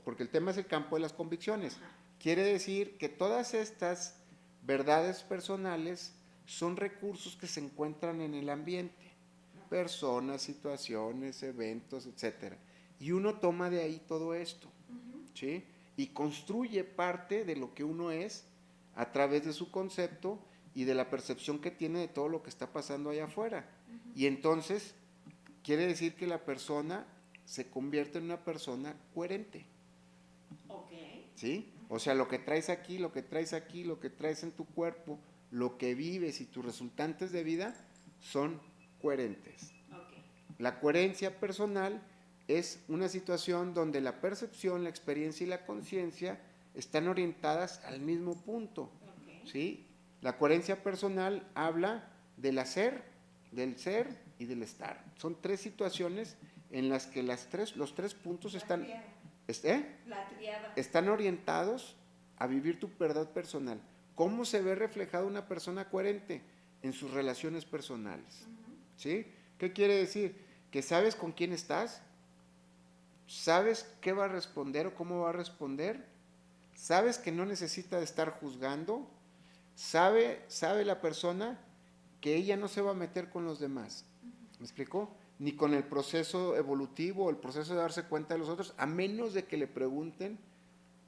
porque el tema es el campo de las convicciones, Ajá. quiere decir que todas estas verdades personales son recursos que se encuentran en el ambiente, personas, situaciones, eventos, etcétera. Y uno toma de ahí todo esto, ¿sí? Y construye parte de lo que uno es a través de su concepto y de la percepción que tiene de todo lo que está pasando allá afuera. Y entonces quiere decir que la persona se convierte en una persona coherente, Ok. ¿sí? O sea, lo que traes aquí, lo que traes aquí, lo que traes en tu cuerpo, lo que vives y tus resultantes de vida son coherentes. Ok. La coherencia personal es una situación donde la percepción, la experiencia y la conciencia están orientadas al mismo punto, Ok. ¿sí? La coherencia personal habla del hacer, del ser y del estar. Son tres situaciones en las que los tres puntos están, La triada. están orientados a vivir tu verdad personal. ¿Cómo se ve reflejada una persona coherente? En sus relaciones personales, ¿sí? ¿Qué quiere decir? Que sabes con quién estás, sabes qué va a responder o cómo va a responder, sabes que no necesita de estar juzgando, sabe la persona que ella no se va a meter con los demás. ¿Me explicó? Ni con el proceso evolutivo, el proceso de darse cuenta de los otros, a menos de que le pregunten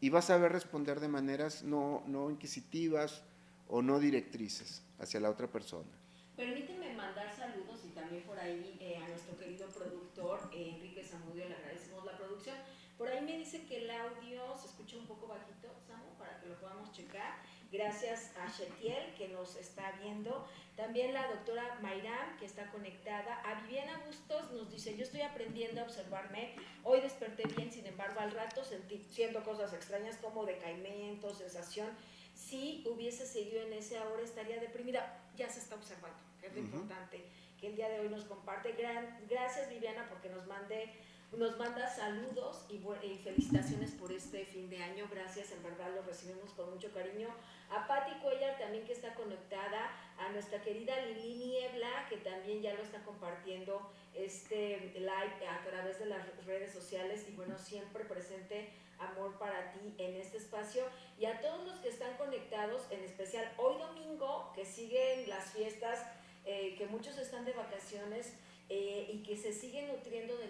y vas a saber responder de maneras no inquisitivas o no directrices hacia la otra persona. Permíteme mandar saludos y también por ahí a nuestro querido productor Enrique Zamudio, le agradecemos la producción. Por ahí me dice que el audio se escucha un poco bajito, Samu, para que lo podamos checar. Gracias a Shetiel que nos está viendo. También la doctora Mayram que está conectada. A Viviana Bustos nos dice, yo estoy aprendiendo a observarme. Hoy desperté bien, sin embargo al rato siento cosas extrañas como decaimiento, sensación. Si hubiese seguido en ese ahora estaría deprimida. Ya se está observando, que es lo importante que el día de hoy nos comparte. Gracias Viviana porque nos manda saludos y felicitaciones por este fin de año. Gracias, en verdad lo recibimos con mucho cariño. A Patti Cuellar también que está conectada, a nuestra querida Lili Niebla que también ya lo está compartiendo este live a través de las redes sociales y bueno, siempre presente. Amor para ti en este espacio y a todos los que están conectados, en especial hoy domingo que siguen las fiestas, que muchos están de vacaciones y que se siguen nutriendo de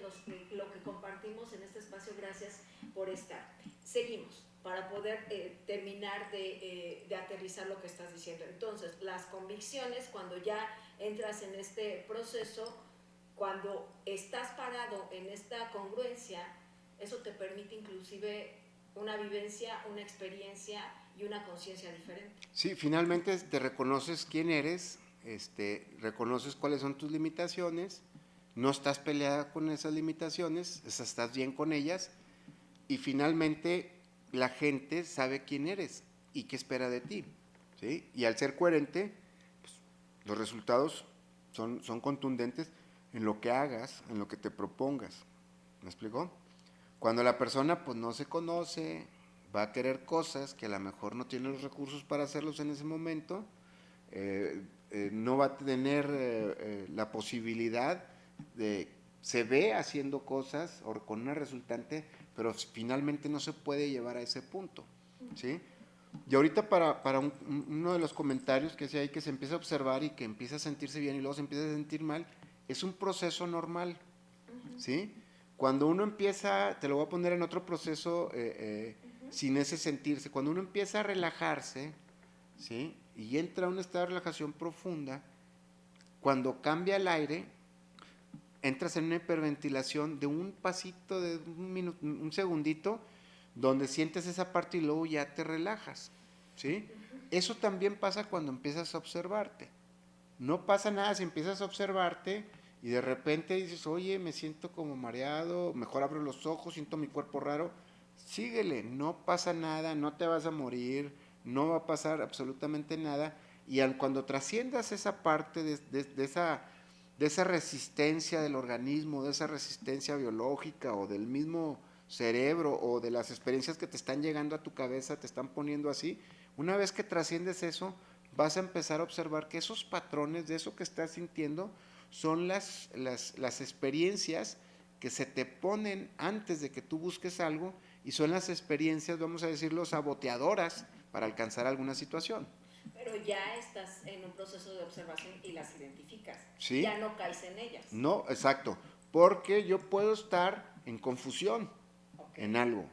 lo que compartimos en este espacio. Gracias por estar. Seguimos para poder terminar de aterrizar lo que estás diciendo. Entonces, las convicciones, cuando ya entras en este proceso, cuando estás parado en esta congruencia, eso te permite inclusive una vivencia, una experiencia y una conciencia diferente. Sí, finalmente te reconoces quién eres, reconoces cuáles son tus limitaciones, no estás peleada con esas limitaciones, estás bien con ellas y finalmente la gente sabe quién eres y qué espera de ti, ¿sí? Y al ser coherente, pues, los resultados son contundentes en lo que hagas, en lo que te propongas. ¿Me explicó? Cuando la persona pues no se conoce, va a querer cosas que a lo mejor no tiene los recursos para hacerlos en ese momento, no va a tener la posibilidad se ve haciendo cosas o con una resultante, pero finalmente no se puede llevar a ese punto, ¿sí? Y ahorita para uno de los comentarios que hacía ahí, que se empieza a observar y que empieza a sentirse bien y luego se empieza a sentir mal, es un proceso normal, ¿sí? Cuando uno empieza, te lo voy a poner en otro proceso sin ese sentirse, cuando uno empieza a relajarse, ¿sí? Y entra a un estado de relajación profunda, cuando cambia el aire, entras en una hiperventilación de un pasito, de un segundito, donde sientes esa parte y luego ya te relajas, ¿sí? Eso también pasa cuando empiezas a observarte. No pasa nada si empiezas a observarte y de repente dices, oye, me siento como mareado, mejor abro los ojos, siento mi cuerpo raro. Síguele, no pasa nada, no te vas a morir, no va a pasar absolutamente nada. Y cuando trasciendas esa parte de esa resistencia del organismo, de esa resistencia biológica o del mismo cerebro o de las experiencias que te están llegando a tu cabeza, te están poniendo así, una vez que trasciendes eso, vas a empezar a observar que esos patrones de eso que estás sintiendo son las experiencias que se te ponen antes de que tú busques algo y son las experiencias, vamos a decirlo, saboteadoras para alcanzar alguna situación. Pero ya estás en un proceso de observación y las identificas. ¿Sí? Ya no caes en ellas. No, exacto. Porque yo puedo estar en confusión en algo,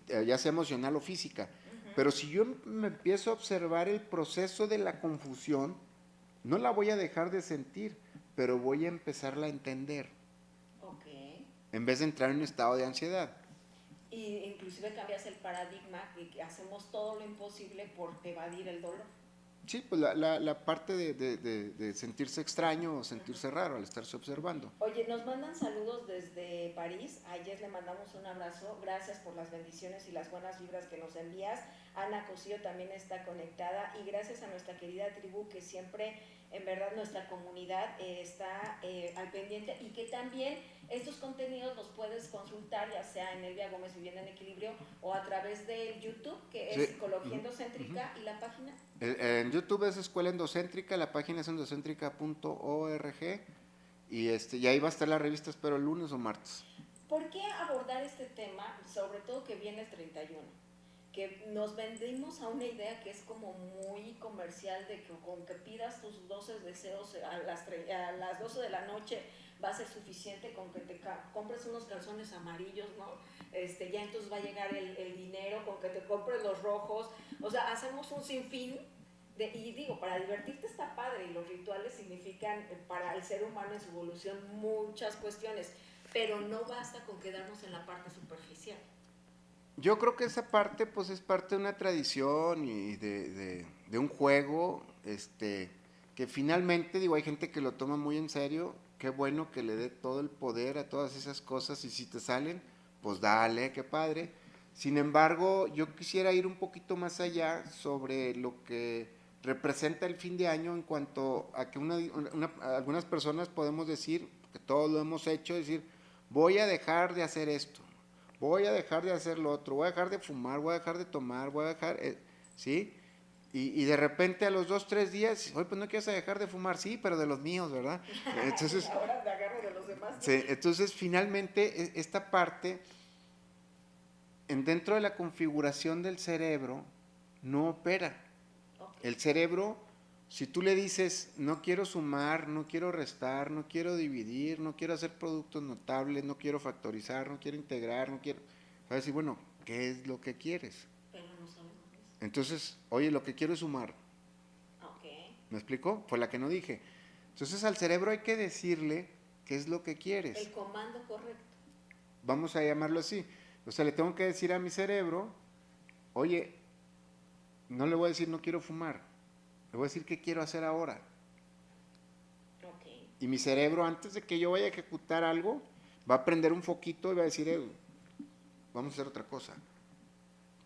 ya sea emocional o física. Pero si yo me empiezo a observar el proceso de la confusión, no la voy a dejar de sentir, pero voy a empezarla a entender. Okay. En vez de entrar en un estado de ansiedad. Y inclusive cambias el paradigma de que hacemos todo lo imposible por evadir el dolor. Sí, pues la parte de sentirse extraño o sentirse raro al estarse observando. Oye, nos mandan saludos desde París. Ayer le mandamos un abrazo. Gracias por las bendiciones y las buenas vibras que nos envías. Ana Cosío también está conectada. Y gracias a nuestra querida tribu que siempre, en verdad, nuestra comunidad está al pendiente. Y que también estos contenidos los puedes consultar, ya sea en Elvia Gómez Vivienda en Equilibrio o a través de YouTube, que es Psicología Endocéntrica, y la página. En YouTube es Escuela Endocéntrica, la página es endocéntrica.org y ahí va a estar la revista, espero el lunes o martes. ¿Por qué abordar este tema, sobre todo que viene el 31? Que nos vendimos a una idea que es como muy comercial, de que con que pidas tus 12 deseos a las 12 de la noche va a ser suficiente, con que te compres unos calzones amarillos, ¿no? Ya entonces va a llegar el dinero, con que te compres los rojos. O sea, hacemos un sinfín y digo, para divertirte está padre, y los rituales significan para el ser humano en su evolución muchas cuestiones, pero no basta con quedarnos en la parte superficial. Yo creo que esa parte pues es parte de una tradición y de un juego, que finalmente, digo, hay gente que lo toma muy en serio, qué bueno que le dé todo el poder a todas esas cosas y si te salen, pues dale, qué padre. Sin embargo, yo quisiera ir un poquito más allá sobre lo que representa el fin de año en cuanto a que algunas personas podemos decir, que todos lo hemos hecho, decir, voy a dejar de hacer esto, voy a dejar de hacer lo otro, voy a dejar de fumar, voy a dejar de tomar, voy a dejar, ¿sí? Y de repente a los 2, 3 días, oye, pues no quieres dejar de fumar, sí, pero de los míos, ¿verdad? Entonces, ahora te agarro de los demás. Sí, entonces finalmente esta parte, dentro de la configuración del cerebro, no opera. Okay. El cerebro, si tú le dices, no quiero sumar, no quiero restar, no quiero dividir, no quiero hacer productos notables, no quiero factorizar, no quiero integrar, no quiero... Va a decir, bueno, ¿qué es lo que quieres? Pero no sabemos eso. Entonces, oye, lo que quiero es sumar. Okay. ¿Me explicó? Fue la que no dije. Entonces al cerebro hay que decirle qué es lo que quieres. El comando correcto. Vamos a llamarlo así. O sea, le tengo que decir a mi cerebro, oye, no le voy a decir no quiero fumar, le voy a decir qué quiero hacer ahora. Okay. Y mi cerebro, antes de que yo vaya a ejecutar algo, va a prender un foquito y va a decir, vamos a hacer otra cosa.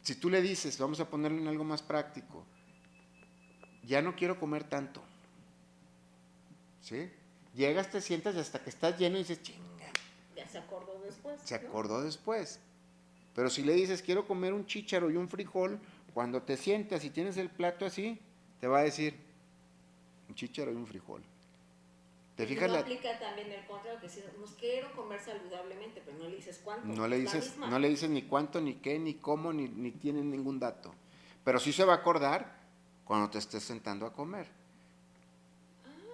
Si tú le dices, vamos a ponerlo en algo más práctico, ya no quiero comer tanto. ¿Sí? Llegas, te sientas y hasta que estás lleno y dices, chinga. Ya se acordó después. Se acordó después. Pero si le dices, quiero comer un chícharo y un frijol, cuando te sientas y tienes el plato así, te va a decir, un chícharo y un frijol. ¿Te fijas? No aplica también el contrario, que si nos quiero comer saludablemente, pero no le dices cuánto. No le dices ni cuánto, ni qué, ni cómo, ni tienen ningún dato. pero sí se va a acordar cuando te estés sentando a comer.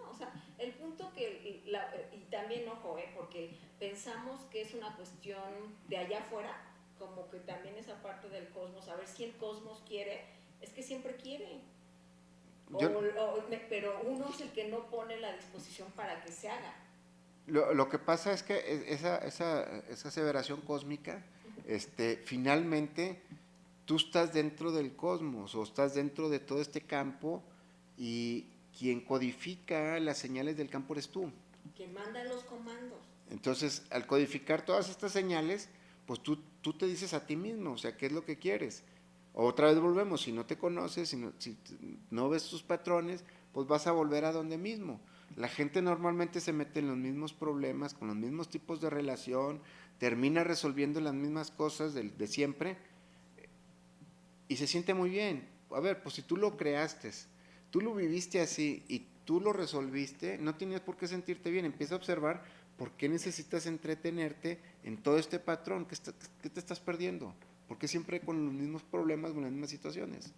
O sea, el punto y también ojo, porque pensamos que es una cuestión de allá afuera, como que también esa parte del cosmos, a ver si el cosmos quiere, es que siempre quiere. Yo, Pero uno es el que no pone la disposición para que se haga. lo que pasa es que esa aseveración cósmica, finalmente tú estás dentro del cosmos o estás dentro de todo este campo y quien codifica las señales del campo eres tú. Quien manda los comandos. Entonces, al codificar todas estas señales, pues tú te dices a ti mismo, o sea, ¿qué es lo que quieres? Otra vez volvemos, si no te conoces, si no ves tus patrones, pues vas a volver a donde mismo. La gente normalmente se mete en los mismos problemas, con los mismos tipos de relación, termina resolviendo las mismas cosas de siempre y se siente muy bien. A ver, pues si tú lo creaste, tú lo viviste así y tú lo resolviste, no tienes por qué sentirte bien. Empieza a observar por qué necesitas entretenerte en todo este patrón. ¿Qué te estás perdiendo? ¿Por qué siempre con los mismos problemas, con las mismas situaciones?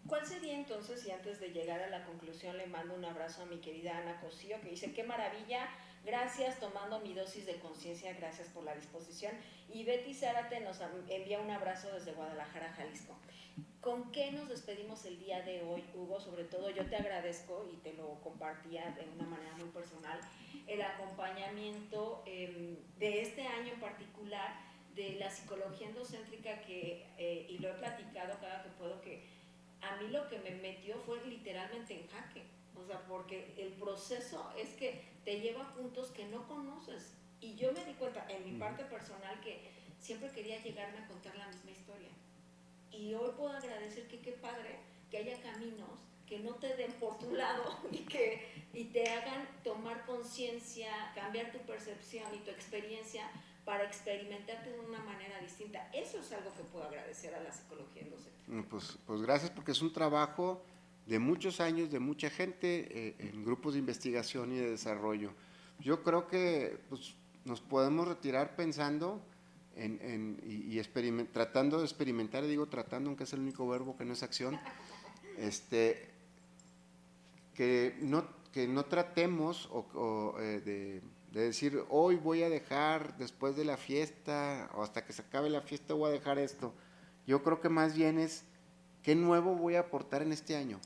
¿Cuál sería entonces, y antes de llegar a la conclusión le mando un abrazo a mi querida Ana Cosío, que dice, qué maravilla, gracias, tomando mi dosis de conciencia, gracias por la disposición. Y Betty Zárate nos envía un abrazo desde Guadalajara, Jalisco. ¿Con qué nos despedimos el día de hoy, Hugo? Sobre todo yo te agradezco, y te lo compartía de una manera muy personal, el acompañamiento de este año en particular de la psicología endocéntrica y lo he platicado cada que puedo, que a mí lo que me metió fue literalmente en jaque. O sea, porque el proceso es que te lleva a puntos que no conoces. Y yo me di cuenta, en mi parte personal, que siempre quería llegarme a contar la misma historia. Y hoy puedo agradecer que qué padre que haya caminos que no te den por tu lado y te hagan tomar conciencia, cambiar tu percepción y tu experiencia para experimentarte de una manera distinta. Eso es algo que puedo agradecer a la psicología endocéntrica. Pues gracias, porque es un trabajo de muchos años, de mucha gente, en grupos de investigación y de desarrollo. Yo creo que pues, nos podemos retirar pensando tratando de experimentar, y digo tratando, aunque es el único verbo que no es acción, que no tratemos de decir, hoy voy a dejar después de la fiesta, o hasta que se acabe la fiesta voy a dejar esto. Yo creo que más bien es, ¿qué nuevo voy a aportar en este año?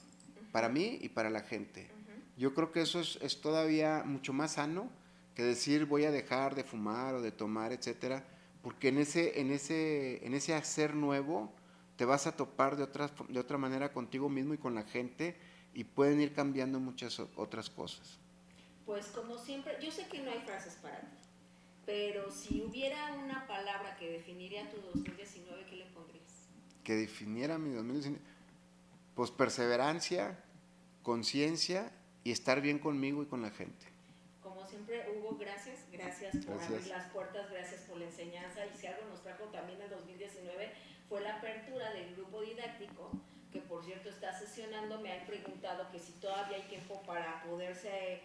Para mí y para la gente. Yo creo que eso es todavía mucho más sano que decir voy a dejar de fumar o de tomar, etcétera, porque en ese hacer nuevo te vas a topar de otra manera contigo mismo y con la gente, y pueden ir cambiando muchas otras cosas. Pues como siempre, yo sé que no hay frases para ti, pero si hubiera una palabra que definiría tu 2019, ¿qué le pondrías? Que definiera mi 2019, pues perseverancia, conciencia y estar bien conmigo y con la gente. Como siempre, Hugo, gracias por abrir las puertas, gracias por la enseñanza, y si algo nos trajo también el 2019 fue la apertura del grupo didáctico, que por cierto está sesionando. Me han preguntado que si todavía hay tiempo para poderse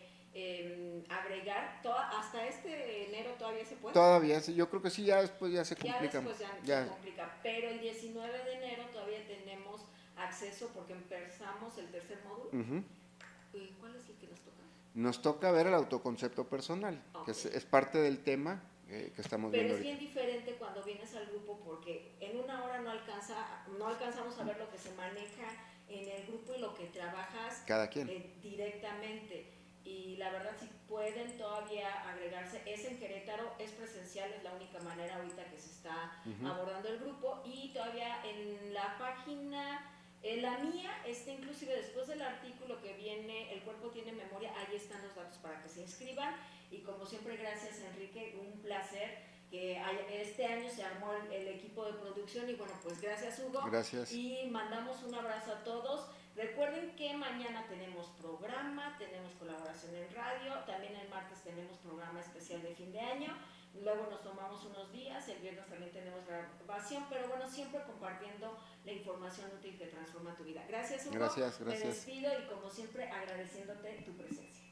agregar, hasta este enero todavía se puede. Todavía, yo creo que sí, ya después ya se complica. Ya después se complica, pero el 19 de enero todavía tenemos acceso porque empezamos el tercer módulo. ¿Cuál es el que nos toca? Nos toca ver el autoconcepto personal, que es parte del tema que estamos viendo. Pero es bien diferente cuando vienes al grupo, porque en una hora no alcanzamos a ver lo que se maneja en el grupo y lo que trabajas cada quien directamente. Y la verdad, si pueden todavía agregarse, es en Querétaro, es presencial, es la única manera ahorita que se está abordando el grupo. Y todavía en la página, la mía, inclusive después del artículo que viene, El cuerpo tiene memoria, ahí están los datos para que se inscriban. Y como siempre, gracias Enrique, un placer que este año se armó el equipo de producción, y bueno, pues gracias Hugo. Gracias. Y mandamos un abrazo a todos. Recuerden que mañana tenemos programa, tenemos colaboración en radio, también el martes tenemos programa especial de fin de año, luego nos tomamos unos días, el viernes también tenemos grabación, pero bueno, siempre compartiendo la información útil que transforma tu vida. Gracias Hugo, gracias. Me despido y como siempre agradeciéndote tu presencia.